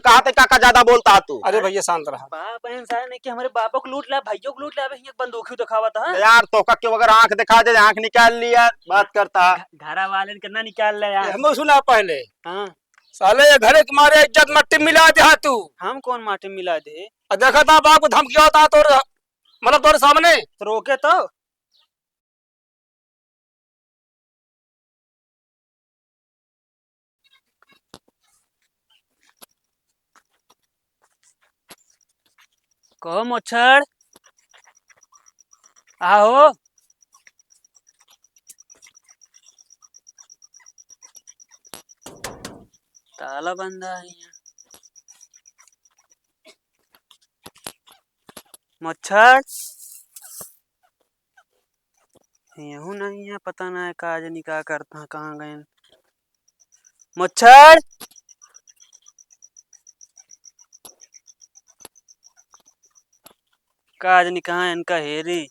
कहा थे काका ज्यादा बोलता तू। अरे भैया शांत रहा। बाप इंसान ने कि हमारे बापों को लूट लिया, भाइयों को लूट लिया, भैया बंदूक दिखावा था। यार तो के वगैरह आंख दिखा दे, आंख निकाल ली यार, बात करता। घरा वाले ने कितना निकाल लिया यार। हम सुना पहले। हाँ साले ये घरे तुम्हारे इज्जत मट्टी मिला दे तू। हम कौन माटी मिला दे? देखा था बाप को धमकी होता तो मतलब तोरे सामने तो रोके तो। कहो मच्छर आओ। ताला बंद है यहाँ। मच्छर यूं नहीं है, पता नहीं काज निकाह करता कहाँ गए मच्छर। काज निकाह इनका हेरी।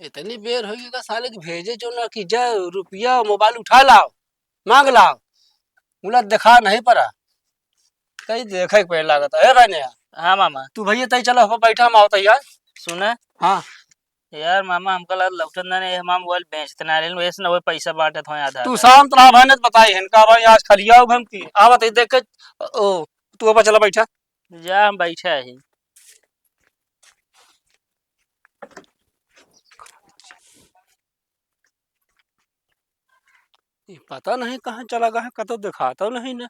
इतनी बेर होगी का साले के भेजे जो ना कि जा रुपया मोबाइल उठा लाओ मांग लाओ। मुला दिखा नहीं पड़ा कहीं देखे पेड़ लागत है भाई ने। हाँ मामा। तू भैया तई चला हो बैठा हम आवत यार। सुना हाँ यार मामा, हमका लौटत ना नहीं, हम मोबाइल बेचते ना रहे, वैसे ना वो पैसा बांटत हो आधा। तू शांत रहा भाई ने बताई इनका भाई आज खलिया हम की आवत है देख के। ओ तू ऊपर चला बैठा। जा हम बैठा है। पता नहीं कहाँ चला गया, कतो दिखाता नहीं ना।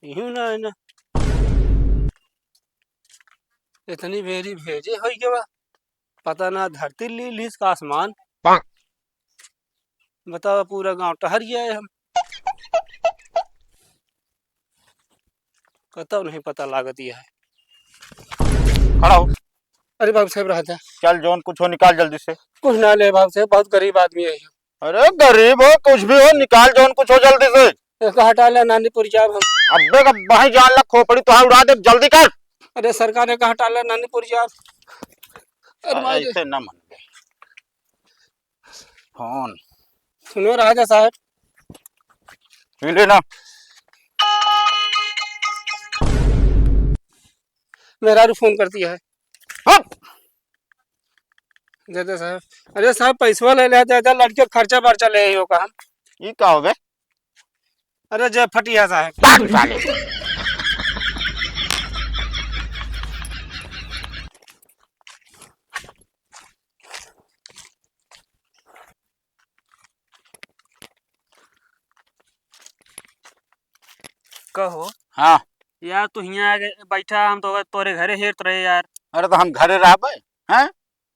यूं ना है ना इतनी बेरी भेजे हो गया, पता ना धरती ली लीस का आसमान। बताओ पूरा गांव टहर गया है हम। कतो नहीं पता लागत यह है। खड़ा हो। अरे बाबू साहब रहता है। चल जोन कुछ हो निकाल जल्दी से। कुछ ना ले बाबू साहब, बहुत गरीब आदमी है। अरे गरीब हो कुछ भी हो, निकाल जोन कुछ हो जल्दी से। इसका हटा ले नानीपुर जाब हम। अब्बे का बाही जान ला खोपड़ी तो उड़ा दे, जल्दी कर। अरे सरकार ने कहा हटा ले नानीपुर जाब। अरे भाई ऐसे न मन गए फोन सुनो राजा साहब। मिले ना। मेरा फोन करती है। हाँ। दादा साहब, अरे साहब पैसा ले ले दादा, लड़के खर्चा बर्चा ले हो का हम। ये का हो बे? अरे जय फटिया साहब। बात साले। कहो हाँ यार, तू यहाँ बैठा, हम तो तोरे घरे हेरत रहे यार। अरे तो हम घरे रहबे हैं।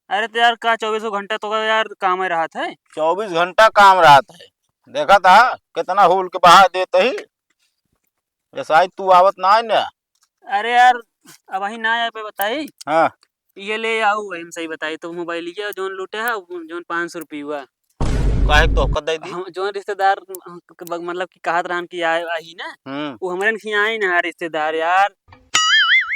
अरे तो यार का 24 घंटा तो यार काम में रहा था। 24 घंटा काम रात है। देखा था कितना हुल के बहा देते ही। ऐसा तू आवत ना है ना। अरे यार अब वही ना आया पे बताई। हाँ ये ले आओ हम सही बताई तो मोबाइल लिया जोन लूटे है, जोन 500 रुपये हुआ। काहे तो कद दे दी। हम जोन रिश्तेदार मतलब कि कहत रहन की आई ना, वो हमारे यहाँ आई ना रिश्तेदार यार।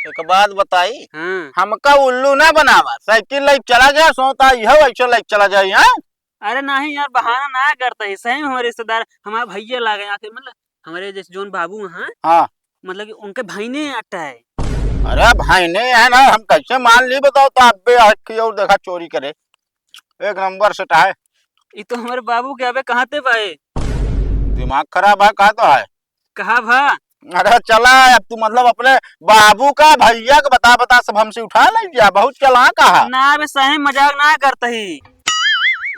एक बात बताई। हाँ हमका उल्लू ना बनावा, साइकिल लाइक चला गया सोता यह वैसे लाइक चला जाए। हाँ अरे नहीं यार, बहाना ना करता है, सही में हमारे रिश्तेदार हमारे भैया लागे आके, मतलब हमारे जैसे जोन बाबू हैं, हाँ मतलब कि उनके भाई ने अट्टा है। अरे भाई ने है ना, हम कैसे मान ली बताओ तो आप और देखा चोरी करे एक नंबर से है। ये तो हमारे बाबू के अबे कहाँ थे भाई, दिमाग खराब है कहा तो है। कहा भा। अरे चला अब तू मतलब अपने बाबू का भैया का बता बता सब हमसे उठा ले गया, बहुत चला कहा ना बे सही मजाक ना करता ही।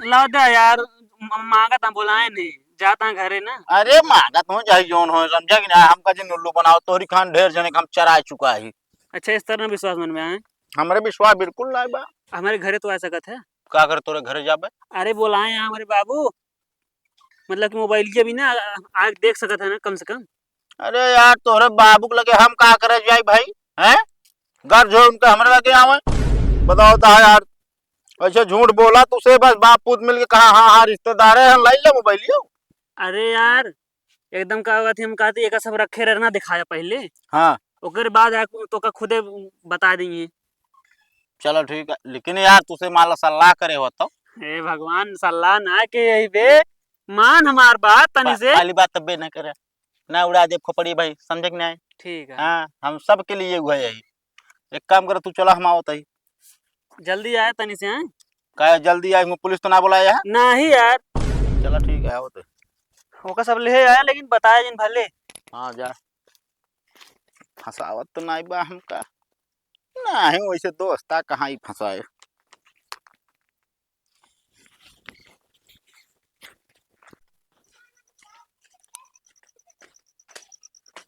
ला दे यार, मांगा था बुलाए नहीं जाता घरे ना। अरे मांगा तू जाई जोन हो समझा कि ना, हमका जो नुल्लू बनाओ तोरी खान ढेर जने हम चरा चुका है। अच्छा इस तरह विश्वास मन में आए। हमारे विश्वास बिल्कुल नहीं बा। हमारे घरे तो आ सकत है। का कर तोरे घरे जाबे। अरे बुलाए यहाँ हमारे बाबू, मतलब कि मोबाइल के भी ना आज देख सकत है ना कम से कम। अरे यार तोरे बाबू के लगे हम का करे जाई भाई हैं। घर जो उनका हमारे लगे आवे बताओ तो यार। अच्छा झूठ बोला तुसे, बस बाप पूत मिल के कहा हाँ हाँ रिश्तेदार है लाई ले मोबाइल लियो। अरे यार एकदम का बात हम कहते एक सब रखे रहना दिखाया पहले, हाँ ओकर बाद तो का खुदे बता देंगे। चलो ठीक है, लेकिन यार तुसे मान ला सलाह करे हो तो हे भगवान सल्ला ना के यही बे मान हमार बात तनी से। पहली बात तब्बे न करे ना उड़ा दे खोपड़ी भाई, समझे कि नहीं? ठीक है हाँ हम सब के लिए हुआ यही। एक काम कर तू चला हम आवत ही। जल्दी आए तनी से हैं। क्या जल्दी आई, पुलिस तो ना बुलाया है? नहीं यार चला ठीक है आवत। होका सब ले आया लेकिन बताया जिन भले। हाँ जा फंसावत तो नहीं बा हमका, नहीं वैसे दोस्ता कहाँ ही फंसाए।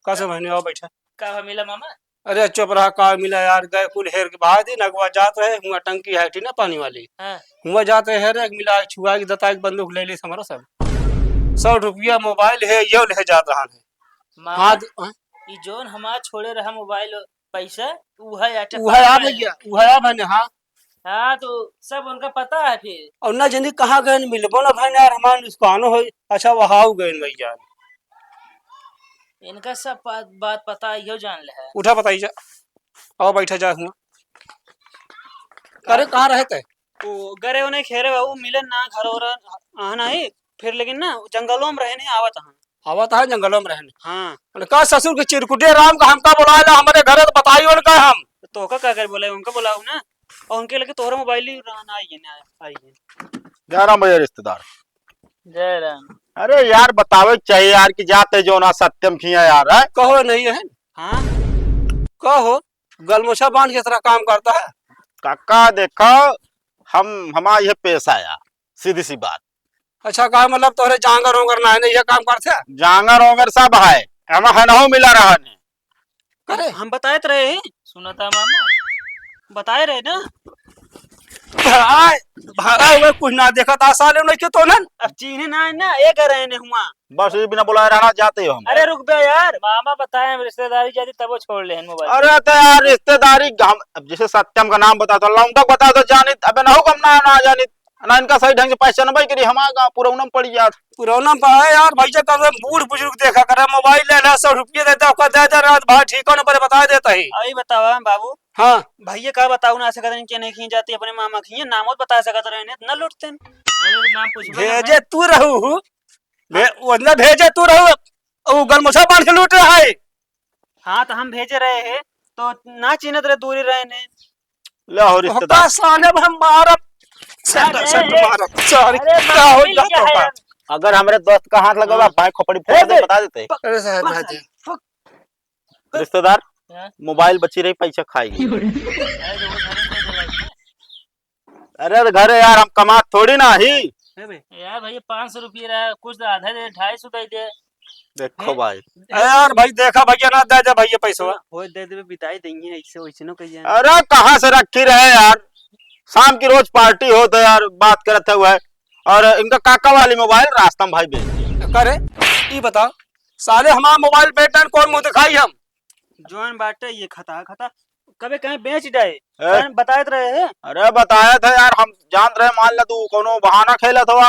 कैसे बहने आओ बैठा। का मिला मामा? अरे चुप रहा, कार मिला यार, गए कुल हेर के बाहर थी नगवा जात रहे हुआ टंकी है थी ना पानी वाली। हाँ। हुआ जाते हेर एक मिला छुआ की दता एक बंदूक ले ली हमारा सब 100 रुपया मोबाइल है ये ले जात रहा है। हाँ ई जोन हमार छोड़े रहा मोबाइल पैसा उहा आ भैया उहा बहने। हाँ हाँ तो सब उनका पता है फिर। और ना जनी कहाँ गए मिलबो ना भाई यार हमारे नुकसानो हो। अच्छा वहाँ गए भैया, इनका सब बात पता यो जान ले है। उठा बताइए जा, आओ बैठा जा हुआ। अरे कहाँ रहे थे? वो गरे उन्हें खेरे बाबू मिले ना घर और नहीं फिर लेकिन ना जंगलों में रहे नहीं आवत हन। आवत है जंगलों में रहने। हाँ का ससुर के चिरकुटे राम का हमका बुलाया हमारे घर तो बताइए उनका हम तो का कर बोले उनका बुलाऊ ना और उनके लगे तोहरा मोबाइल ही रहना आई है। जा रहा भैया रिश्तेदार। जय राम। अरे यार बतावे चाहिए यार कि जाते जो ना सत्यम किया यार है? कहो नहीं है। हाँ कहो गलमोछा बांध के तरह काम करता है। काका देखो हम हमारा ये पेशा है, सीधी सी बात। अच्छा कहा मतलब तोहरे जांगर होंगर ना है नहीं ये काम करते है? जांगर ओंगर सब है, हम हनहो मिला रहा ने। अरे हम बताए तो रहे सुनता मामा बताए रहे ना। भाई भाई वे कुछ ना देखा था साले उन्हें क्यों तो ना अब चीने ना है ना एक रहे ने हुआ। बस ये बिना बुलाए रहना जाते हो हम। अरे रुक बे यार मामा बताए रिश्तेदारी जाती तब वो छोड़ ले मोबाइल। अरे तो यार रिश्तेदारी हम अब जैसे सत्यम का नाम बता दो लौंडा बता दो जानी अबे ना हुकम ना जानी ना इनका सही ढंग से पैसा न भाई करी हमारा पुरौना पड़ गया। पुराना पाया यार भैया कर बूढ़ बुजुर्ग देखा करे मोबाइल ले ला 100 रुपये देता उसका दे रात भाई ठीक होने पर बता देता ही। अभी बतावा बाबू। हाँ भैया का बताऊ ना सकत नहीं नहीं खी जाती अपने मामा खी नाम बता सकत रहे ने न लुटते। अरे नाम पूछ भेजे तू रहू वरना भेजे तू रहू वो गलमोछा बांध के लूट रहा है। हाँ तो हम भेजे रहे हैं तो ना चिन्हत रहे दूरी रहे ने। ले हो रिश्तेदार साले हम मारब सेंटर मारब सॉरी क्या हो जाता है। अगर हमारे दोस्त का हाथ लगा भाई खोपड़ी फोड़ दे बता देते। अरे साहब भाई रिश्तेदार मोबाइल बची रही पैसा खाएगी। अरे घर यार हम कमा थोड़ी ना ही यार भैया 500 रुपये रहा कुछ तो आधा दे 250 दे दे। देखो भाई यार भाई देखा भैया ना दे दे भैया पैसा हो दे दे बिताई देंगे ऐसे वैसे न कहिए। अरे कहाँ से रखी रहे यार, शाम की रोज पार्टी हो तो यार बात करते हुए और इनका काका वाली मोबाइल रास्ता में भाई बेच करे ये बता साले हमारा मोबाइल बेटन कौन मुंह दिखाई हम जोन बाटे ये खता खता कभी कहीं बेच जाए बताए रहे हैं। अरे बताया था यार हम जान रहे मान ला तू कोनो बहाना खेला था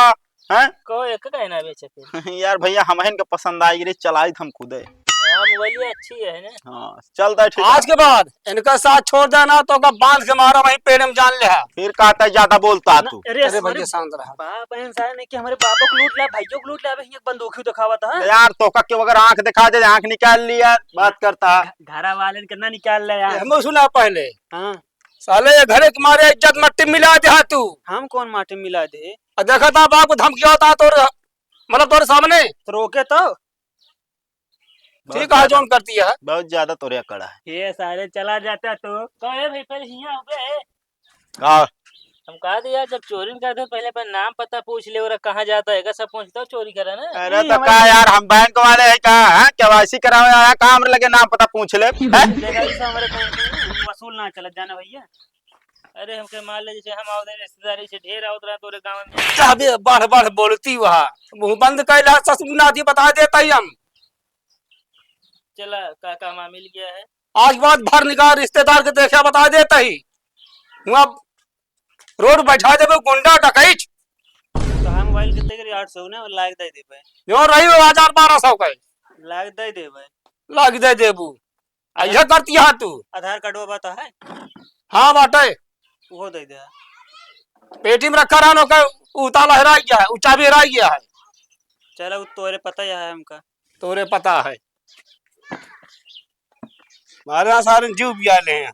हैं को एक कहना बेचे फिर यार भैया हम इनके पसंद आई चलाई हम खुद है। हां मोबाइल अच्छी है ना। हाँ चलता है ठीक। आज के बाद इनका साथ छोड़ देना तो का बांध के मारा वहीं पेड़ में जान ले फिर कहता है ज्यादा बोलता तू। अरे भैया शांत रहा। बाप इंसान ने कि हमारे बापों को लूट लिया भाइयों को लूट लिया एक बंदूक ही दिखावा था यार तो के अगर आंख दिखा दे आंख निकाल ली यार बात करता घरा वाले ने कितना निकाल लिया यार। हम सुना पहले हाँ साले ये घरे तुम्हारे इज्जत मट्टी मिला दे तू। हम कौन माटी मिला दे देखा था बाप को धमकी होता तो मतलब तोरे सामने तो रोके तो ठीक है जोन करती है बहुत ज्यादा तोरे कड़ा है ये सारे चला जाता तो कहे भाई पहले हिया हो गए हाँ हम कहा दिया जब चोरी करते पहले अपना नाम पता पूछ ले और कहाँ जाता है सब पूछता चोरी करा ना। अरे तो कहा यार हम बैंक वाले है कहा केवाईसी करावे आया काम लगे नाम पता पूछ ले हमारे वसूल ना चला जाना भैया। अरे हमके मान ले जैसे हम आओ रिश्तेदारी से ढेर आओ तोरे गांव में अबे बढ़ बढ़ बोलती वहाँ मुंह बंद कैला ससुर नाती बता देता ही हम चला काका माँ मिल गया है आज बात भर निकाल रिश्तेदार के देखा बता देता ही वहाँ रोड बैठा दे गुंडा डकैत तो हम मोबाइल कितने के 800 ना लाग दे दे भाई जो रही 1200 का लाग दे दे भाई लाग दे देबू ऐसा करती है तू आधार कार्ड वो बता है। हाँ बाटे वो दे दे पेटी में रखा रहा का उताला हेरा गया है, चाबी हेरा गया है। चलो वो तोरे पता है हमका। तोरे पता है। हमारे यहाँ सारे जीव बिया ले हैं।